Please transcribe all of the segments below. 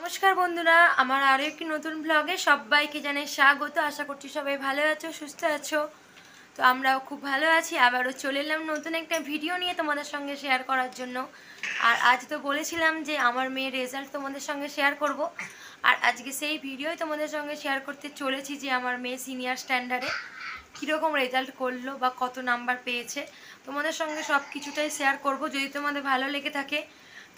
নমস্কার বন্ধুরা, আমার আরও একটি নতুন ব্লগে সবাইকে জানাই স্বাগত। আশা করছি সবাই ভালো আছো, সুস্থ আছো। তো আমরাও খুব ভালো আছি। আবারও চলে এলাম নতুন একটা ভিডিও নিয়ে তোমাদের সঙ্গে শেয়ার করার জন্য। আর আজ তো বলেছিলাম যে আমার মেয়ের রেজাল্ট তোমাদের সঙ্গে শেয়ার করব। আর আজকে সেই ভিডিওই তোমাদের সঙ্গে শেয়ার করতে চলেছি যে আমার মেয়ে সিনিয়র স্ট্যান্ডার্ডে কীরকম রেজাল্ট করলো বা কত নাম্বার পেয়েছে। তোমাদের সঙ্গে সব কিছুটাই শেয়ার করব। যদি তোমাদের ভালো লেগে থাকে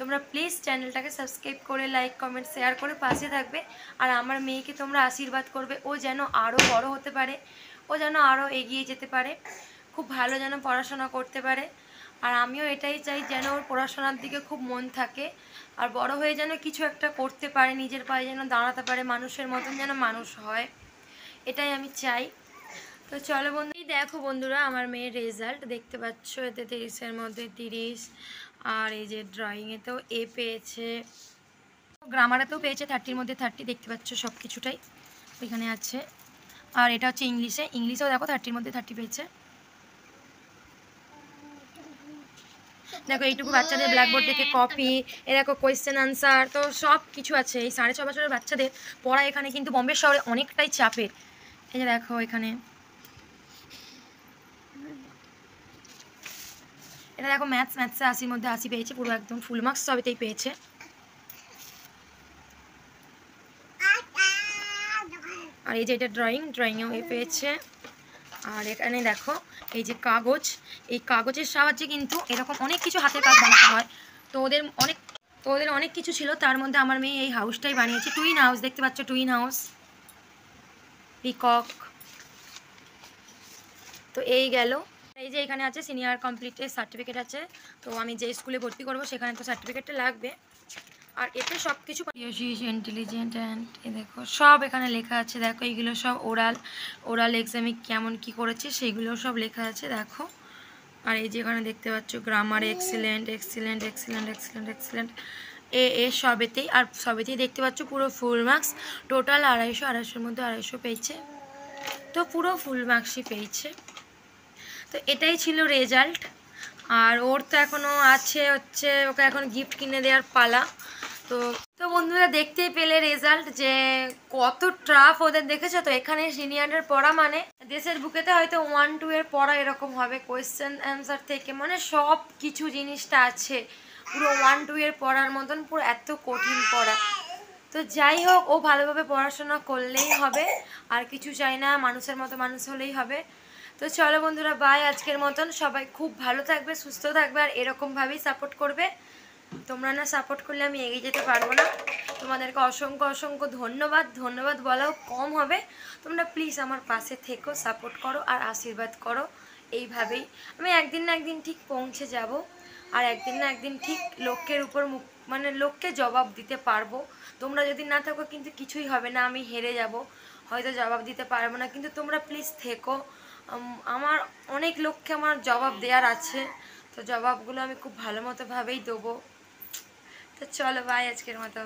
তোমরা প্লিজ চ্যানেলটাকে সাবস্ক্রাইব করে লাইক কমেন্ট শেয়ার করে পাশে থাকবে। আর আমার মেয়েকে তোমরা আশীর্বাদ করবে, ও যেন আরও বড় হতে পারে, ও যেন আরও এগিয়ে যেতে পারে, খুব ভালো যেন পড়াশোনা করতে পারে। আর আমিও এটাই চাই যেন ওর পড়াশোনার দিকে খুব মন থাকে, আর বড় হয়ে যেন কিছু একটা করতে পারে, নিজের পায়ে যেন দাঁড়াতে পারে, মানুষের মতন যেন মানুষ হয়, এটাই আমি চাই। তো চলো বন্ধু, দেখো বন্ধুরা আমার মেয়ের রেজাল্ট দেখতে পাচ্ছ, এতে 30-এর মধ্যে 30। আর এই যে ড্রয়িংয়েতেও এ পেয়েছে, গ্রামারেতেও পেয়েছে 30-এর মধ্যে 30, দেখতে পাচ্ছ সব কিছুটাই ওইখানে আছে। আর এটা হচ্ছে ইংলিশেও দেখো 30-এর মধ্যে 30 পেয়েছে। দেখো এইটুকু বাচ্চাদের ব্ল্যাকবোর্ড থেকে কপি, এ দেখো কোয়েশ্চেন আনসার, তো সব কিছু আছে। এই 6.5 বছরের বাচ্চাদের পড়া এখানে কিন্তু বোম্বে শহরে অনেকটাই চাপের। এই যে দেখো এখানে এটা দেখো ম্যাথসে 80-র মধ্যে 80 পেয়েছে, পুরো একদম ফুল মার্কস সবেতেই পেয়েছে। আর এই যে এটা ড্রয়িংয়েও এ পেয়েছে। আর এখানে দেখো এই যে কাগজ, এই কাগজের সাহায্যে কিন্তু এরকম অনেক কিছু হাতের কাজ বানাতে হয়। তো ওদের অনেক কিছু ছিল, তার মধ্যে আমার মেয়ে এই হাউসটাই বানিয়েছে, টুইন হাউস, দেখতে পাচ্ছ টুইন হাউস, পিকক। তো এই গেল, এই যে এখানে আছে সিনিয়র কমপ্লিটের সার্টিফিকেট আছে। তো আমি যে স্কুলে ভর্তি করবো সেখানে তো সার্টিফিকেটটা লাগবে। আর এতে সব কিছু ইন্টেলিজেন্ট অ্যান্ড এ দেখো সব এখানে লেখা আছে। দেখো এইগুলো সব ওরাল এক্সামে কেমন কি করেছে সেগুলো সব লেখা আছে দেখো। আর এই যে এখানে দেখতে পাচ্ছ grammar excellent excellent excellent excellent excellent এ সবেতেই। আর সবেতেই দেখতে পাচ্ছ পুরো ফুল মার্কস, টোটাল 250-250-এর মধ্যে 250 পেয়েছে, তো পুরো ফুল মার্কসই পেয়েছে। তো এটাই ছিল রেজাল্ট। আর ওর তো এখনও আছে হচ্ছে, ওকে এখন গিফট কিনে দেওয়ার পালা। তো তো বন্ধুরা দেখতেই পেলে রেজাল্ট যে কত টাফ ওদের, দেখেছো তো। এখানে সিনিয়রের পড়া মানে দেশের বুকেতে হয়তো 1-2 এর পড়া এরকম হবে, কোয়েশ্চেন অ্যান্সার থেকে মানে সব কিছু জিনিসটা আছে পুরো 1-2 এর পড়ার মতন, পুরো এত কঠিন পড়া। তো যাই হোক, ও ভালোভাবে পড়াশোনা করলেই হবে, আর কিছু চাই না, মানুষের মতো মানুষ হলেই হবে। তো চলো বন্ধুরা, বাই আজকের মতন। সবাই খুব ভালো থাকবে, সুস্থ থাকবে, আর এরকমভাবেই সাপোর্ট করবে। তোমরা না সাপোর্ট করলে আমি এগিয়ে যেতে পারবো না। তোমাদেরকে অসংখ্য অসংখ্য ধন্যবাদ, ধন্যবাদ বলাও কম হবে। তোমরা প্লিজ আমার পাশে থেকো, সাপোর্ট করো আর আশীর্বাদ করো। এইভাবেই আমি একদিন না একদিন ঠিক পৌঁছে যাব, আর একদিন না একদিন ঠিক লোকের উপর মানে লোককে জবাব দিতে পারবো। তোমরা যদি না থাকো কিন্তু কিছুই হবে না, আমি হেরে যাব, হয়তো জবাব দিতে পারবো না। কিন্তু তোমরা প্লিজ থেকো, আমার অনেক লোককে আমার জবাব দেওয়ার আছে। তো জবাবগুলো আমি খুব ভালো মতো ভাবেই দেবো। তো চলো বাই আজকের মতো।